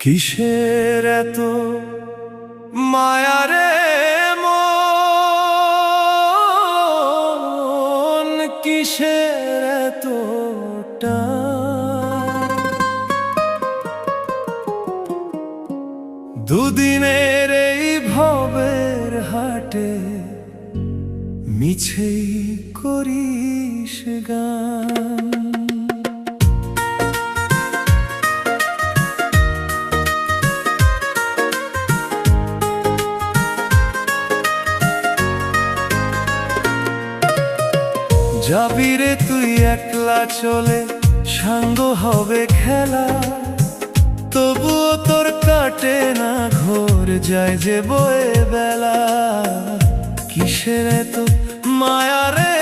কিসের এত মায়া রে মন, কিসের এত টান? দুদিনের এই ভবের হাটে মিছেই করিস গান। যাবি রে তুই একলা চলে, সাঙ্গ হবে খেলা, তবুও তোর কাটে না ঘোর, যায় যে বয়ে বেলা। কিসের এত মায়া রে